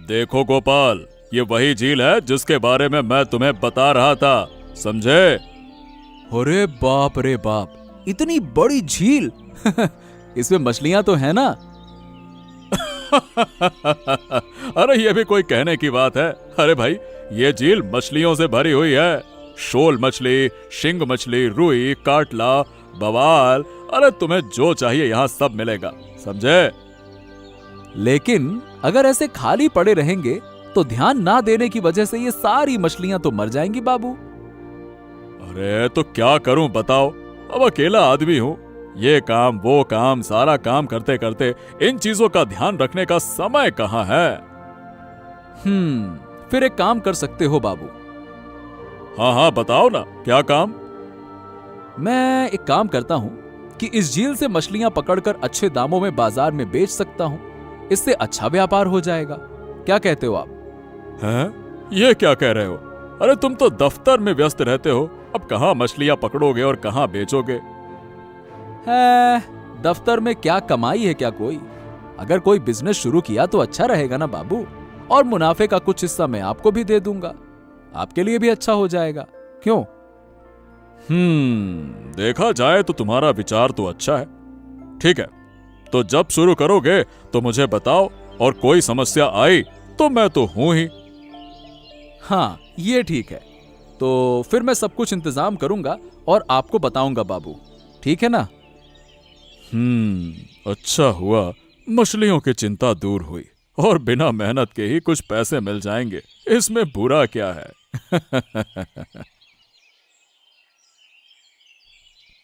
देखो गोपाल, ये वही झील है जिसके बारे में मैं तुम्हें बता रहा था, समझे? अरे बाप रे बाप, इतनी बड़ी झील! इसमें मछलियां तो है ना? अरे ये भी कोई कहने की बात है? अरे भाई, ये झील मछलियों से भरी हुई है। शोल मछली, शिंग मछली, रुई, काटला, बवाल, अरे तुम्हें जो चाहिए यहाँ सब मिलेगा, समझे? लेकिन अगर ऐसे खाली पड़े रहेंगे तो ध्यान ना देने की वजह से ये सारी मछलियां तो मर जाएंगी बाबू। अरे तो क्या करूं बताओ, अब अकेला आदमी हूं, ये काम वो काम सारा काम करते करते इन चीजों का ध्यान रखने का समय कहाँ है? फिर एक काम कर सकते हो बाबू। हाँ हाँ बताओ ना, क्या काम? मैं एक काम करता हूं कि इस झील से मछलियां पकड़कर अच्छे दामों में बाजार में बेच सकता हूं। इससे अच्छा व्यापार हो जाएगा। क्या कहते हो आप? हैं? ये क्या कह रहे हो? अरे तुम तो दफ्तर में व्यस्त रहते हो, अब कहाँ मछलियां पकड़ोगे और कहाँ बेचोगे? है, दफ्तर में क्या कमाई है क्या कोई? अगर कोई बिजनेस शुरू किया तो अच्छा रहेगा ना बाबू, और मुनाफे का कुछ हिस्सा मैं आपको भी दे दूंगा, आपके लिए भी अच्छा हो जाएगा, क्यों? देखा जाए तो तुम्हारा विचार तो अच्छा है। ठीक है, तो जब शुरू करोगे तो मुझे बताओ, और कोई समस्या आई तो मैं तो हूं ही। हाँ, ये ठीक है। तो फिर मैं सब कुछ इंतजाम करूंगा और आपको बताऊंगा बाबू, ठीक है ना? अच्छा हुआ मछलियों की चिंता दूर हुई, और बिना मेहनत के ही कुछ पैसे मिल जाएंगे, इसमें बुरा क्या है?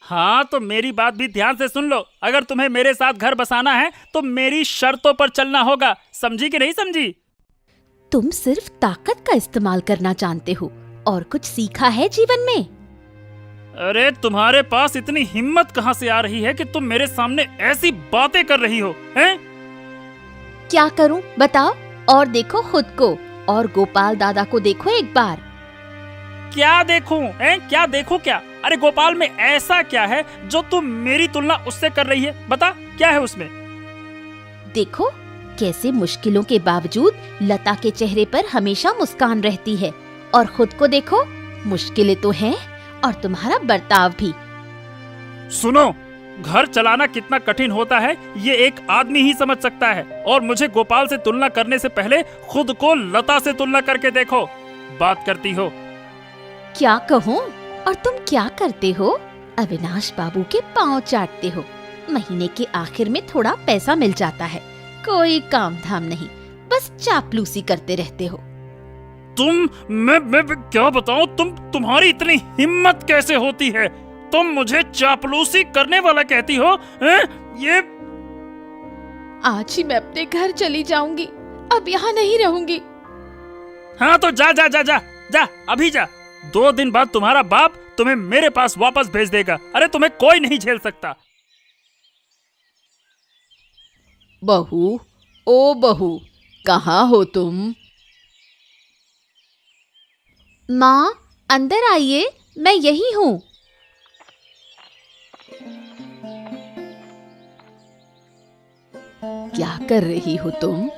हाँ, तो मेरी बात भी ध्यान से सुन लो। अगर तुम्हें मेरे साथ घर बसाना है तो मेरी शर्तों पर चलना होगा, समझी कि नहीं समझी? तुम सिर्फ ताकत का इस्तेमाल करना जानते हो और कुछ सीखा है जीवन में? अरे तुम्हारे पास इतनी हिम्मत कहाँ से आ रही है कि तुम मेरे सामने ऐसी बातें कर रही हो, हैं? क्या करूं बताओ? और देखो खुद को, और गोपाल दादा को देखो एक बार। क्या देखूं? क्या देखूं क्या? अरे गोपाल में ऐसा क्या है जो तुम मेरी तुलना उससे कर रही है? बता, क्या है उसमें? देखो कैसे मुश्किलों के बावजूद लता के चेहरे पर हमेशा मुस्कान रहती है, और खुद को देखो, मुश्किलें तो हैं और तुम्हारा बर्ताव भी। सुनो, घर चलाना कितना कठिन होता है ये एक आदमी ही समझ सकता है, और मुझे गोपाल से तुलना करने से पहले खुद को लता से तुलना करके देखो। बात करती हो? क्या कहूँ? और तुम क्या करते हो? अविनाश बाबू के पांव चाटते हो। महीने के आखिर में थोड़ा पैसा मिल जाता है, कोई काम धाम नहीं, बस चापलूसी करते रहते हो। मैं क्या बताऊं, तुम्हारी इतनी हिम्मत कैसे होती है? तुम मुझे चापलूसी करने वाला कहती हो? ये आज ही मैं अपने घर चली जाऊंगी, अब यहाँ नहीं रहूंगी। हाँ तो जा जा जा जा जा, अभी जा। 2 दिन बाद तुम्हारा बाप तुम्हें मेरे पास वापस भेज देगा। अरे तुम्हें कोई नहीं झेल सकता। बहू, ओ बहू, कहाँ हो तुम? माँ, अंदर आइए, मैं यही हूँ। क्या कर रही हो तुम?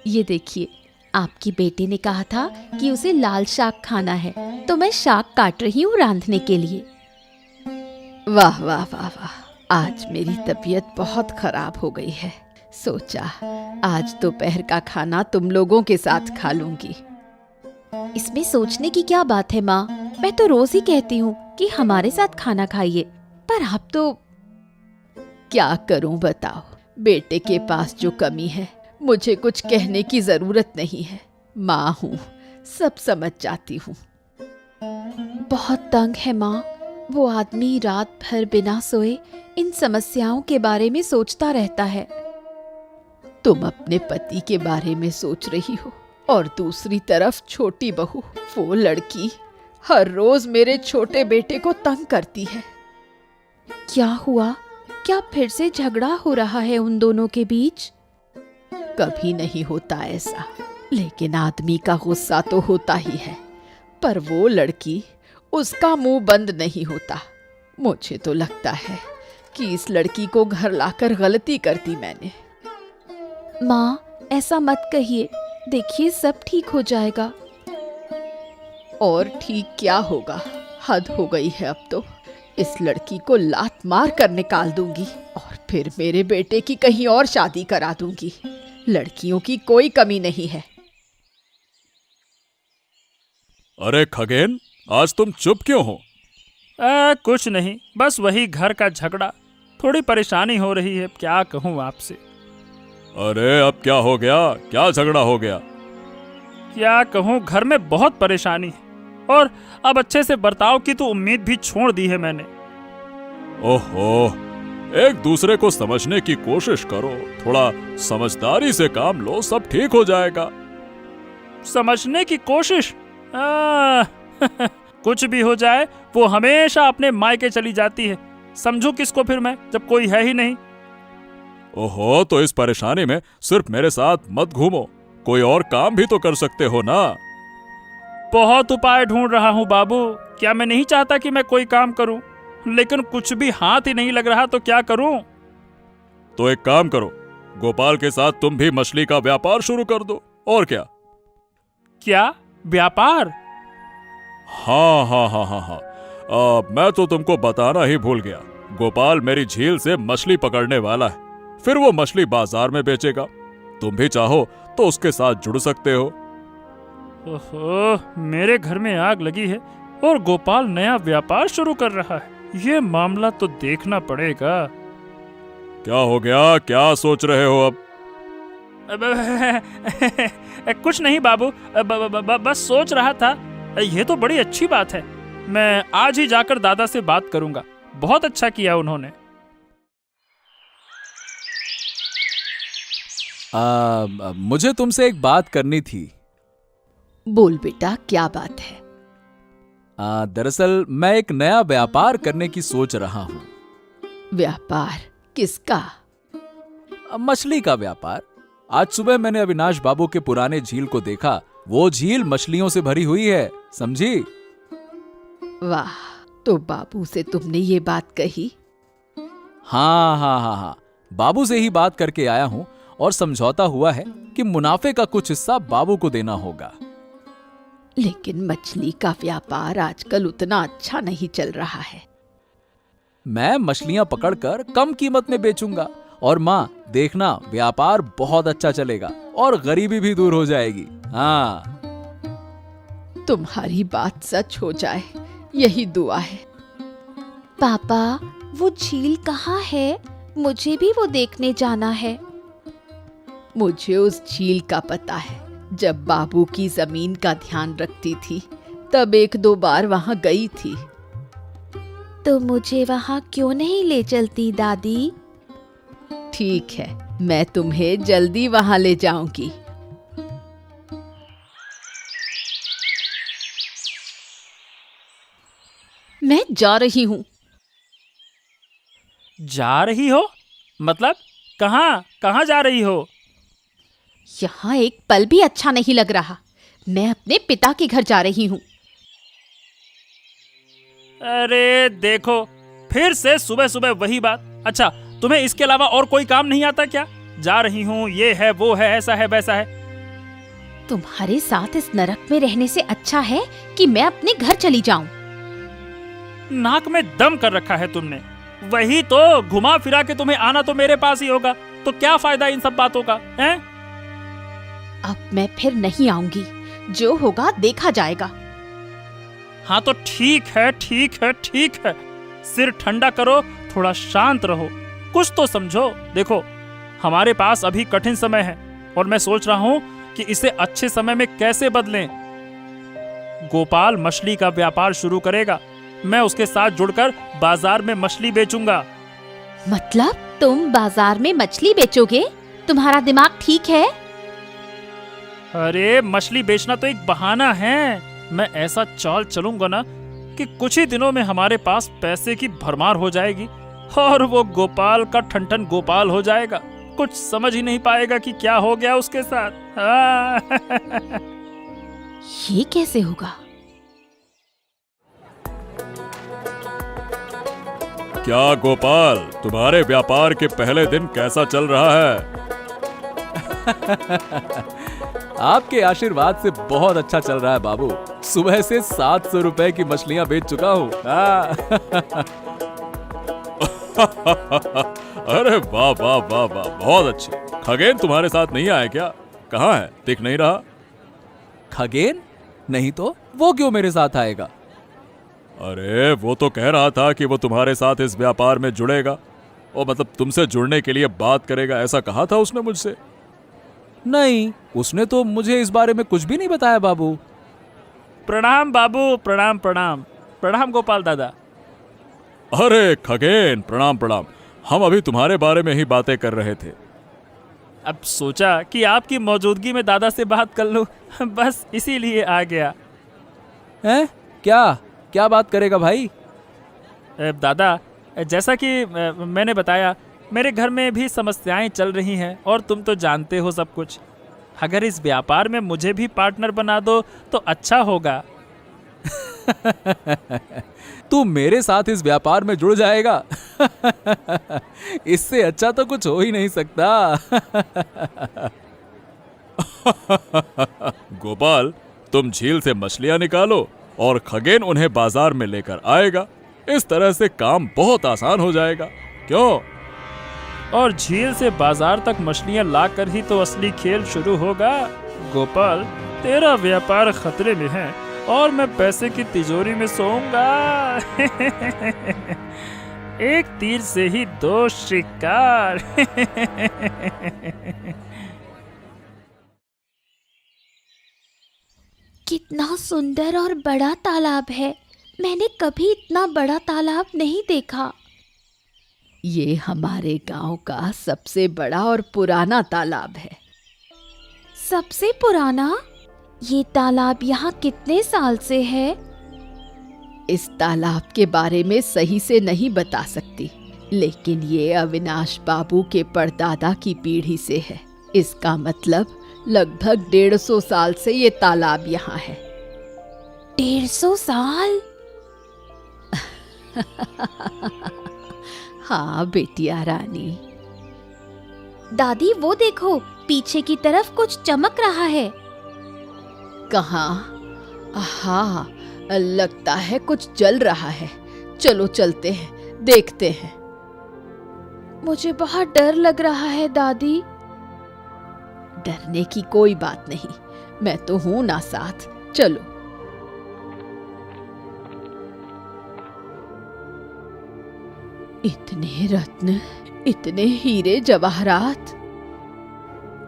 ये देखिए, आपकी बेटी ने कहा था कि उसे लाल शाक खाना है, तो मैं शाक काट रही हूँ रांधने के लिए। वाह वाह वाह वाह, आज मेरी तबीयत बहुत खराब हो गई है। सोचा आज दोपहर का खाना तुम लोगों के साथ खा लूंगी। इसमें सोचने की क्या बात है माँ, मैं तो रोज ही कहती हूँ कि हमारे साथ खाना खाइए, पर आप तो। क्या करूं बताओ, बेटे के पास जो कमी है मुझे कुछ कहने की जरूरत नहीं है। माँ हूँ, सब समझ जाती हूँ। बहुत तंग है माँ, वो आदमी रात भर बिना सोए इन समस्याओं के बारे में सोचता रहता है। तुम अपने पति के बारे में सोच रही हो, और दूसरी तरफ छोटी बहू, वो लड़की हर रोज मेरे छोटे बेटे को तंग करती है। क्या हुआ? क्या फिर से झगड़ा हो रहा है उन दोनों के बीच? कभी नहीं होता ऐसा, लेकिन आदमी का गुस्सा तो होता ही है। पर वो लड़की, उसका मुंह बंद नहीं होता। मुझे तो लगता है कि इस लड़की को घर लाकर गलती कर दी मैंने। माँ, ऐसा मत कहिए, देखिए सब ठीक हो जाएगा। और ठीक क्या होगा, हद हो गई है अब तो। इस लड़की को लात मार कर निकाल दूंगी और फिर मेरे बेटे की कहीं और शादी करा दूंगी। लड़कियों की कोई कमी नहीं है। अरे खगेन, आज तुम चुप क्यों हो? कुछ नहीं, बस वही घर का झगड़ा, थोड़ी परेशानी हो रही है, क्या कहूँ आपसे। अरे अब क्या हो गया? क्या झगड़ा हो गया? क्या कहूँ, घर में बहुत परेशानी है और अब अच्छे से बर्ताव की तो उम्मीद भी छोड़ दी है मैंने। ओहो, एक दूसरे को समझने की कोशिश करो, थोड़ा समझदारी से काम लो, सब ठीक हो जाएगा। समझने की कोशिश? कुछ भी हो जाए, वो हमेशा अपने मायके चली जाती है। समझू किसको फिर मैं, जब कोई है ही नहीं। ओहो, तो इस परेशानी में सिर्फ मेरे साथ मत घूमो, कोई और काम भी तो कर सकते हो ना। बहुत उपाय ढूंढ रहा हूँ बाबू, क्या मैं नहीं चाहता कि मैं कोई काम करूं, लेकिन कुछ भी हाथ ही नहीं लग रहा, तो क्या करूं? तो एक काम करो, गोपाल के साथ तुम भी मछली का व्यापार शुरू कर दो, और क्या। क्या व्यापार? हाँ हाँ हाँ हाँ हाँ, मैं तो तुमको बताना ही भूल गया, गोपाल मेरी झील से मछली पकड़ने वाला है, फिर वो मछली बाजार में बेचेगा। तुम भी चाहो तो उसके साथ जुड़ सकते हो। ओहो, मेरे घर में आग लगी है और गोपाल नया व्यापार शुरू कर रहा है। ये मामला तो देखना पड़ेगा। क्या हो गया, क्या सोच रहे हो अब? कुछ नहीं बाबू, बस सोच रहा था, ये तो बड़ी अच्छी बात है। मैं आज ही जाकर दादा से बात करूंगा, बहुत अच्छा किया उन्होंने। मुझे तुमसे एक बात करनी थी। बोल बेटा, क्या बात है? दरअसल मैं एक नया व्यापार करने की सोच रहा हूँ। व्यापार? किसका? मछली का व्यापार। आज सुबह मैंने अविनाश बाबू के पुराने झील को देखा, वो झील मछलियों से भरी हुई है, समझी? वाह, तो बाबू से तुमने ये बात कही? हाँ हाँ हाँ हाँ, बाबू से ही बात करके आया हूँ और समझौता हुआ है कि मुनाफे का कुछ हिस्सा बाबू को देना होगा। लेकिन मछली का व्यापार आजकल उतना अच्छा नहीं चल रहा है। मैं मछलियां पकड़कर कम कीमत में बेचूंगा और माँ देखना, व्यापार बहुत अच्छा चलेगा और गरीबी भी दूर हो जाएगी। हाँ, तुम्हारी बात सच हो जाए, यही दुआ है। पापा, वो झील कहाँ है? मुझे भी वो देखने जाना है। मुझे उस झील का पता है, जब बाबू की जमीन का ध्यान रखती थी तब 1-2 बार वहां गई थी। तो मुझे वहां क्यों नहीं ले चलती दादी? ठीक है, मैं तुम्हें जल्दी वहां ले जाऊंगी। मैं जा रही हूँ। जा रही हो? मतलब कहाँ जा रही हो? यहाँ एक पल भी अच्छा नहीं लग रहा। मैं अपने पिता के घर जा रही हूँ। अरे देखो, फिर से सुबह सुबह वही बात। अच्छा, तुम्हें इसके अलावा और कोई काम नहीं आता क्या? जा रही हूँ, ये है, वो है, ऐसा है, वैसा है। तुम्हारे साथ इस नरक में रहने से अच्छा है कि मैं अपने घर चली जाऊं। नाक में दम कर रखा है तुमने। वही तो, घुमा फिरा के तुम्हें आना तो मेरे पास ही होगा, तो क्या फायदा इन सब बातों का, हैं? अब मैं फिर नहीं आऊंगी, जो होगा देखा जाएगा। हाँ तो ठीक है, ठीक है, ठीक है। सिर ठंडा करो, थोड़ा शांत रहो, कुछ तो समझो। देखो, हमारे पास अभी कठिन समय है और मैं सोच रहा हूँ कि इसे अच्छे समय में कैसे बदलें। गोपाल मछली का व्यापार शुरू करेगा, मैं उसके साथ जुड़कर बाजार में मछली बेचूंगा। मतलब तुम बाजार में मछली बेचोगे? तुम्हारा दिमाग ठीक है? अरे मछली बेचना तो एक बहाना है। मैं ऐसा चाल चलूंगा ना कि कुछ ही दिनों में हमारे पास पैसे की भरमार हो जाएगी और वो गोपाल का ठनठन गोपाल हो जाएगा। कुछ समझ ही नहीं पाएगा कि क्या हो गया उसके साथ। ये कैसे होगा? क्या गोपाल, तुम्हारे व्यापार के पहले दिन कैसा चल रहा है? आपके आशीर्वाद से बहुत अच्छा चल रहा है बाबू। सुबह से 700 रुपए की मछलियां बेच चुका हूँ। अरे वाह वाह वाह वाह, बहुत अच्छी। खगेन तुम्हारे साथ नहीं आया क्या? कहाँ है, दिख नहीं रहा। खगेन? नहीं तो वो क्यों मेरे साथ आएगा? अरे वो तो कह रहा था कि वो तुम्हारे साथ इस व्यापार में जुड़ेगा, और मतलब तुमसे जुड़ने के लिए बात करेगा, ऐसा कहा था उसने मुझसे। नहीं, उसने तो मुझे इस बारे में कुछ भी नहीं बताया बाबू। प्रणाम बाबू, प्रणाम प्रणाम। प्रणाम गोपाल दादा। अरे खगेन, प्रणाम प्रणाम। हम अभी तुम्हारे बारे में ही बातें कर रहे थे। अब सोचा कि आपकी मौजूदगी में दादा से बात कर लूं, बस इसीलिए आ गया। हैं? क्या क्या बात करेगा भाई? दादा, जैसा कि मैंने बताया, मेरे घर में भी समस्याएं चल रही हैं और तुम तो जानते हो सब कुछ। अगर इस व्यापार में मुझे भी पार्टनर बना दो तो अच्छा होगा। तू मेरे साथ इस व्यापार में जुड़ जाएगा? इससे अच्छा तो कुछ हो ही नहीं सकता। गोपाल, तुम झील से मछलियां निकालो और खगेन उन्हें बाजार में लेकर आएगा। इस तरह से काम बहुत आसान हो जाएगा, क्यों? और झील से बाजार तक मछलियां लाकर ही तो असली खेल शुरू होगा। गोपाल, तेरा व्यापार खतरे में है और मैं पैसे की तिजोरी में सोऊंगा। एक तीर से ही दो शिकार। कितना सुंदर और बड़ा तालाब है। मैंने कभी इतना बड़ा तालाब नहीं देखा। ये हमारे गांव का सबसे बड़ा और पुराना तालाब है। सबसे पुराना? ये तालाब यहाँ कितने साल से है? इस तालाब के बारे में सही से नहीं बता सकती, लेकिन ये अविनाश बाबू के परदादा की पीढ़ी से है। इसका मतलब लगभग 150 साल से ये तालाब यहाँ है। 150 साल? हाँ बेटिया रानी। दादी, वो देखो, पीछे की तरफ कुछ चमक रहा है। कहाँ? हाँ, लगता है कुछ जल रहा है। चलो चलते हैं, देखते हैं। मुझे बहुत डर लग रहा है दादी। डरने की कोई बात नहीं, मैं तो हूं ना साथ। चलो। इतने रत्न, इतने हीरे जवाहरात।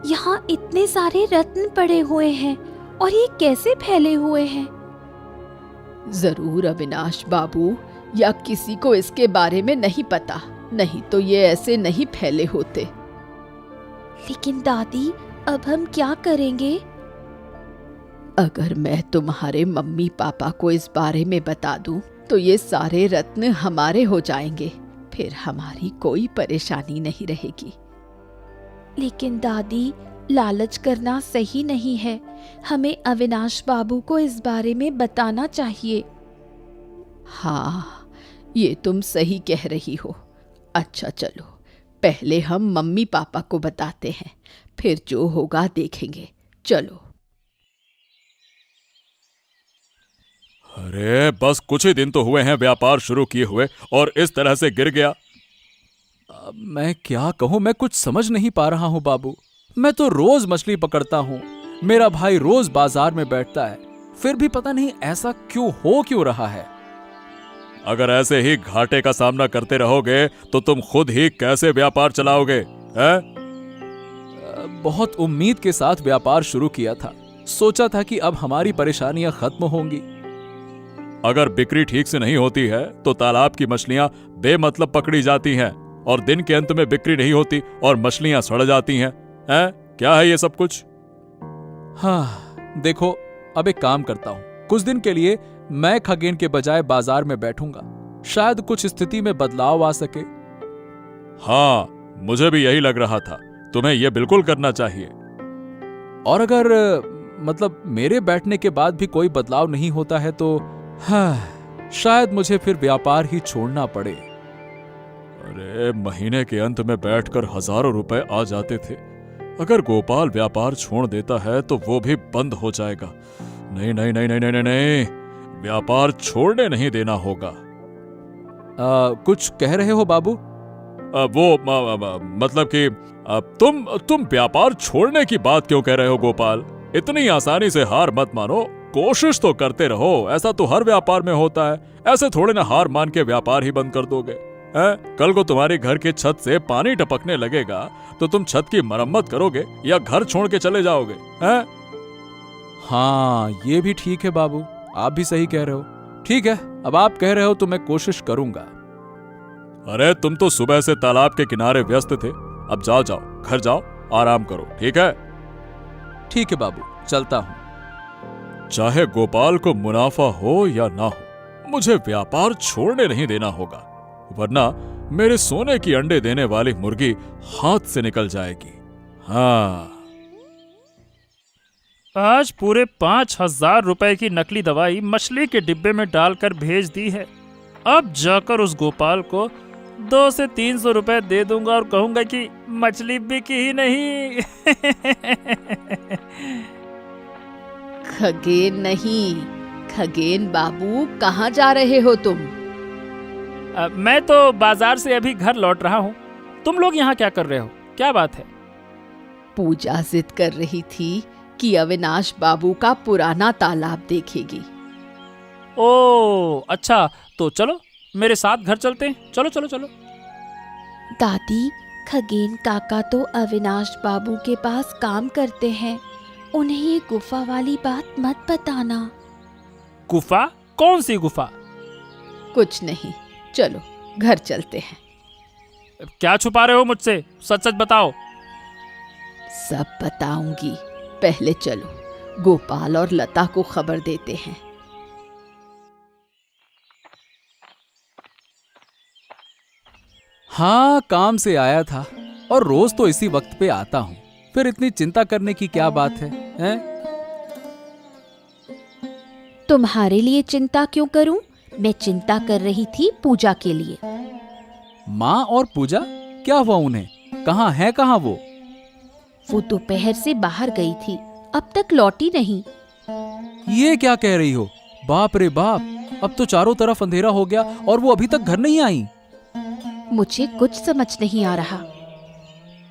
यहाँ इतने सारे रत्न पड़े हुए हैं और ये कैसे फैले हुए हैं? जरूर अविनाश बाबू या किसी को इसके बारे में नहीं पता, नहीं तो ये ऐसे नहीं फैले होते। लेकिन दादी, अब हम क्या करेंगे? अगर मैं तुम्हारे मम्मी पापा को इस बारे में बता दूं, तो ये सारे रत्न हमारे हो जाएंगे। फिर हमारी कोई परेशानी नहीं रहेगी। लेकिन दादी, लालच करना सही नहीं है। हमें अविनाश बाबू को इस बारे में बताना चाहिए। हाँ, ये तुम सही कह रही हो। अच्छा चलो, पहले हम मम्मी पापा को बताते हैं, फिर जो होगा देखेंगे। चलो। अरे बस कुछ ही दिन तो हुए हैं व्यापार शुरू किए हुए और इस तरह से गिर गया। मैं क्या कहूं, मैं कुछ समझ नहीं पा रहा हूं बाबू। मैं तो रोज मछली पकड़ता हूं, मेरा भाई रोज बाजार में बैठता है, फिर भी पता नहीं ऐसा क्यों रहा है। अगर ऐसे ही घाटे का सामना करते रहोगे तो तुम खुद ही कैसे व्यापार चलाओगे, हैं? बहुत उम्मीद के साथ व्यापार शुरू किया था, सोचा था कि अब हमारी परेशानियां खत्म होंगी। अगर बिक्री ठीक से नहीं होती है तो तालाब की मछलियां बेमतलब पकड़ी जाती हैं और दिन के अंत में बिक्री नहीं होती और मछलियां सड़ जाती हैं। हैं? क्या है ये सब कुछ? हाँ, देखो, अब एक काम करता हूं, कुछ दिन के लिए मैं खगेन के बजाय बाजार में बैठूंगा, शायद कुछ स्थिति में बदलाव आ सके। हाँ, मुझे भी यही लग रहा था, तुम्हें यह बिल्कुल करना चाहिए। और अगर मतलब मेरे बैठने के बाद भी कोई बदलाव नहीं होता है तो हाँ, शायद मुझे फिर व्यापार ही छोड़ना पड़े। अरे महीने के अंत में बैठकर हजारों रुपए आ जाते थे, अगर गोपाल व्यापार छोड़ देता है तो वो भी बंद हो जाएगा। नहीं नहीं नहीं नहीं नहीं नहीं, नहीं। व्यापार छोड़ने नहीं देना होगा। कुछ कह रहे हो बाबू? मतलब कि तुम व्यापार छोड़ने की बात क्यों कह रहे हो गोपाल? इतनी आसानी से हार मत मानो, कोशिश तो करते रहो। ऐसा तो हर व्यापार में होता है। ऐसे थोड़े ना हार मान के व्यापार ही बंद कर दोगे। कल को तुम्हारे घर के छत से पानी टपकने लगेगा तो तुम छत की मरम्मत करोगे या घर छोड़ के चले जाओगे? हाँ, ये भी ठीक है बाबू, आप भी सही कह रहे हो। ठीक है, अब आप कह रहे हो तो मैं कोशिश करूंगा। अरे तुम तो सुबह से तालाब के किनारे व्यस्त थे। अब जाओ जाओ, घर जाओ, आराम करो। ठीक है? ठीक है बाबू, चलता हूं। चाहे गोपाल को मुनाफा हो या ना हो, मुझे व्यापार छोड़ने नहीं देना होगा, वरना मेरे सोने की अंडे देने वाली मुर्गी हाथ से निकल जाएगी। हाँ। आज पूरे 5,000 रुपए की नकली दवाई मछली के डिब्बे में डालकर भेज दी है। अब जाकर उस गोपाल को 200 से 300 रुपए दे दूंगा और कहूंगा कि मछली बिकी ही नहीं। खगेन नहीं, खगेन बाबू, कहाँ जा रहे हो तुम? मैं तो बाजार से अभी घर लौट रहा हूँ। तुम लोग यहाँ क्या कर रहे हो? क्या बात है? पूजा जिद कर रही थी कि अविनाश बाबू का पुराना तालाब देखेगी। ओह अच्छा, तो चलो मेरे साथ घर चलते हैं। चलो चलो चलो। दादी, खगेन काका तो अविनाश बाबू के पास काम करते हैं, उन्हें ये गुफा वाली बात मत बताना। गुफा? कौन सी गुफा? कुछ नहीं, चलो घर चलते हैं। क्या छुपा रहे हो मुझसे? सच सच बताओ। सब बताऊंगी, पहले चलो गोपाल और लता को खबर देते हैं। हाँ, काम से आया था और रोज तो इसी वक्त पे आता हूँ, फिर इतनी चिंता करने की क्या बात है, हैं? तुम्हारे लिए चिंता क्यों करूं? मैं चिंता कर रही थी पूजा के लिए। माँ और पूजा, क्या हुआ उन्हें? कहाँ है, कहाँ वो? वो दोपहर से बाहर गई थी, अब तक लौटी नहीं। ये क्या कह रही हो? बाप रे बाप, अब तो चारों तरफ अंधेरा हो गया और वो अभी तक घर नहीं आई। मुझे कुछ समझ नहीं आ रहा।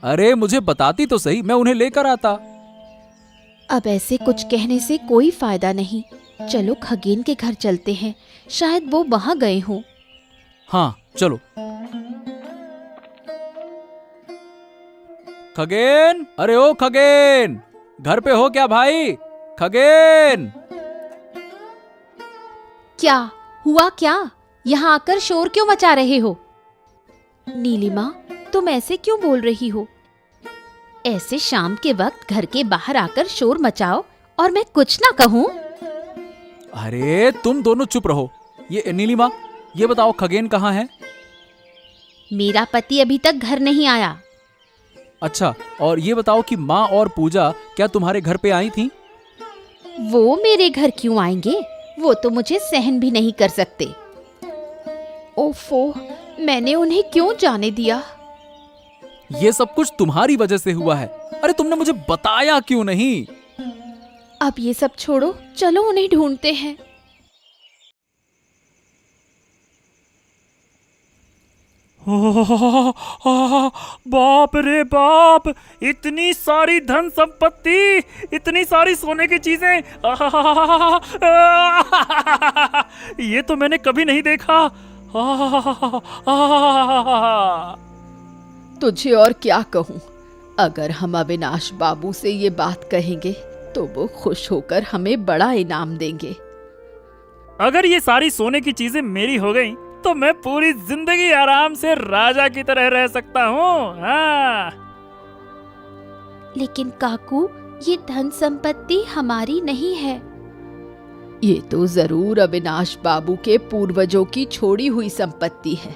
अरे मुझे बताती तो सही, मैं उन्हें लेकर आता। अब ऐसे कुछ कहने से कोई फायदा नहीं। चलो खगेन के घर चलते हैं, शायद वो वहां गए हों। हाँ चलो। खगेन, अरे ओ खगेन, घर पे हो क्या भाई? खगेन! क्या हुआ? क्या यहाँ आकर शोर क्यों मचा रहे हो? नीलिमा, तुम ऐसे क्यों बोल रही हो? ऐसे शाम के वक्त घर के बाहर आकर शोर मचाओ और मैं कुछ ना कहूँ? अरे तुम दोनों चुप रहो। ये नीलिमा, ये बताओ खगेन कहाँ है? मेरा पति अभी तक घर नहीं आया। अच्छा, और ये बताओ कि माँ और पूजा क्या तुम्हारे घर पे आई थी? वो मेरे घर क्यों आएंगे? वो तो मुझे सहन भी नहीं कर सकते। ओफो, मैंने उन्हें क्यों जाने दिया? ये सब कुछ तुम्हारी वजह से हुआ है। अरे तुमने मुझे बताया क्यों नहीं? अब ये सब छोड़ो, चलो उन्हें ढूंढते हैं। बाप रे बाप, इतनी सारी धन संपत्ति, इतनी सारी सोने की चीजें, ये तो मैंने कभी नहीं देखा। तुझे और क्या कहूँ? अगर हम अविनाश बाबू से ये बात कहेंगे तो वो खुश होकर हमें बड़ा इनाम देंगे। अगर ये सारी सोने की चीजें मेरी हो गई तो मैं पूरी जिंदगी आराम से राजा की तरह रह सकता हूँ। हाँ। लेकिन काकू, ये धन संपत्ति हमारी नहीं है। ये तो जरूर अविनाश बाबू के पूर्वजों की छोड़ी हुई संपत्ति है।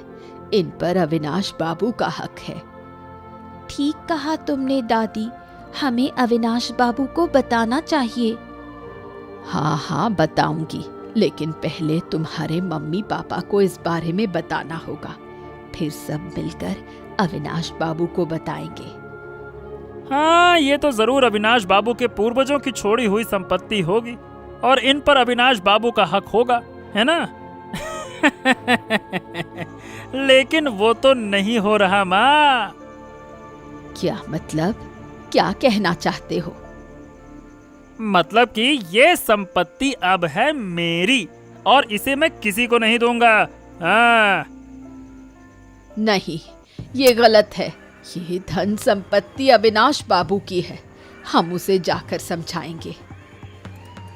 इन पर अविनाश बाबू का हक है। ठीक कहा तुमने दादी, हमें अविनाश बाबू को बताना चाहिए। हाँ हाँ बताऊंगी, लेकिन पहले तुम्हारे मम्मी पापा को इस बारे में बताना होगा, फिर सब मिलकर अविनाश बाबू को बताएंगे। हाँ, ये तो जरूर अविनाश बाबू के पूर्वजों की छोड़ी हुई संपत्ति होगी और इन पर अविनाश बाबू का हक होगा, है ना? लेकिन वो तो नहीं हो रहा माँ। क्या मतलब? क्या कहना चाहते हो? मतलब कि ये संपत्ति अब है मेरी और इसे मैं किसी को नहीं दूंगा। हाँ। नहीं, ये गलत है। ये धन संपत्ति अविनाश बाबू की है। हम उसे जाकर समझाएंगे।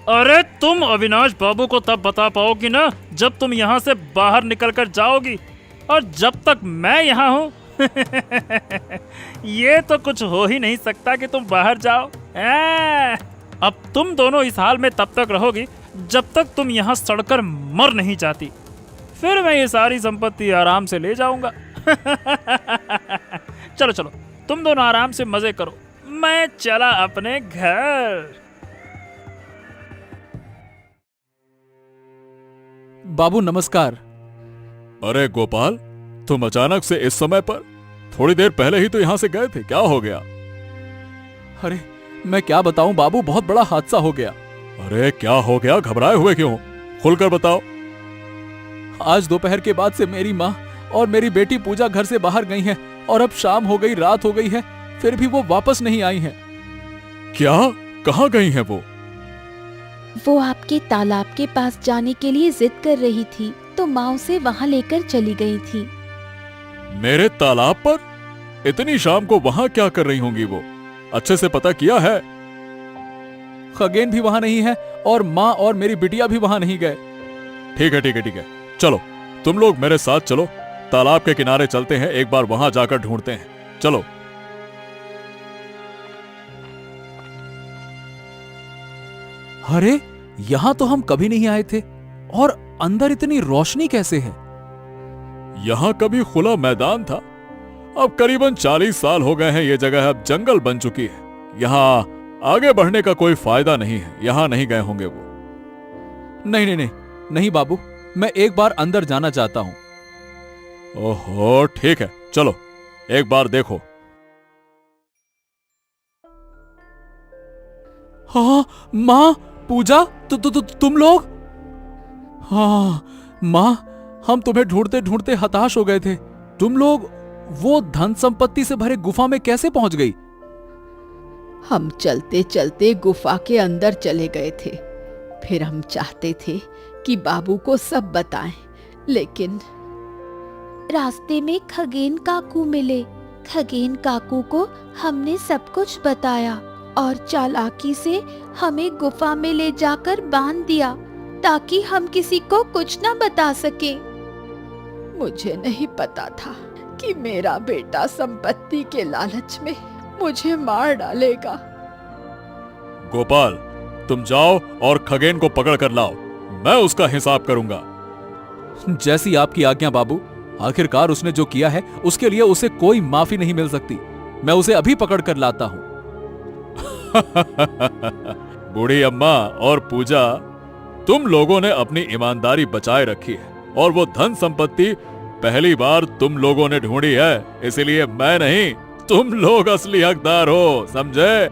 अरे तुम अविनाश बाबू को तब बता पाओगी ना जब तुम यहाँ से बाहर निकल कर जाओगी, और जब तक मैं यहाँ हूँ ये तो कुछ हो ही नहीं सकता कि तुम बाहर जाओ। अब तुम दोनों इस हाल में तब तक रहोगी जब तक तुम यहाँ सड़कर मर नहीं जाती। फिर मैं ये सारी संपत्ति आराम से ले जाऊंगा। चलो चलो, तुम दोनों आराम से मजे करो, मैं चला अपने घर। बाबू नमस्कार। अरे गोपाल, तुम अचानक से इस समय पर? थोड़ी देर पहले ही तो यहाँ से गए थे, क्या हो गया? अरे मैं क्या बताऊं बाबू, बहुत बड़ा हादसा हो गया। अरे क्या हो गया? घबराए हुए क्यों? खुलकर बताओ। आज दोपहर के बाद से मेरी माँ और मेरी बेटी पूजा घर से बाहर गई हैं और अब शाम हो गई, रात हो गई है, फिर भी वो वापस नहीं आई हैं। क्या? कहाँ गई हैं वो? वो आपके तालाब के पास जाने के लिए जिद कर रही थी, तो माँ उसे वहाँ लेकर चली गई थी। मेरे तालाब पर? इतनी शाम को वहाँ क्या कर रही होंगी वो? अच्छे से पता किया है? खगेन भी वहाँ नहीं है और माँ और मेरी बिटिया भी वहाँ नहीं गए। ठीक है ठीक है ठीक है, चलो तुम लोग मेरे साथ चलो, तालाब के किनारे चलते हैं, एक बार वहां जाकर ढूंढते हैं। चलो। अरे यहाँ तो हम कभी नहीं आए थे, और अंदर इतनी रोशनी कैसे है? यहाँ कभी खुला मैदान था, अब करीबन 40 साल हो गए हैं ये जगह अब जंगल बन चुकी है। यहाँ आगे बढ़ने का कोई फायदा नहीं है, यहाँ नहीं गए होंगे वो। नहीं नहीं नहीं नहीं बाबू, मैं एक बार अंदर जाना चाहता हूँ। ओहो ठीक है, चलो एक बार देखो। हाँ माँ, पूजा, तुम लोग? हाँ माँ, हम तुम्हें ढूंढते ढूंढते हताश हो गए थे। तुम लोग वो धन संपत्ति से भरे गुफा में कैसे पहुंच गई? हम चलते चलते गुफा के अंदर चले गए थे। फिर हम चाहते थे कि बाबू को सब बताएं, लेकिन रास्ते में खगेन काकू मिले। खगेन काकू को हमने सब कुछ बताया और चालाकी से हमें गुफा में ले जाकर बांध दिया ताकि हम किसी को कुछ न बता सके। मुझे नहीं पता था कि मेरा बेटा संपत्ति के लालच में मुझे मार डालेगा। गोपाल, तुम जाओ और खगेन को पकड़ कर लाओ, मैं उसका हिसाब करूंगा। जैसी आपकी आज्ञा बाबू। आखिरकार उसने जो किया है उसके लिए उसे कोई माफी नहीं मिल सकती। मैं उसे अभी पकड़ कर लाता हूं। बूढ़ी अम्मा और पूजा, तुम लोगों ने अपनी ईमानदारी बचाए रखी है और वो धन संपत्ति पहली बार तुम लोगों ने ढूंढी है, इसलिए मैं नहीं, तुम लोग असली हकदार हो, समझे?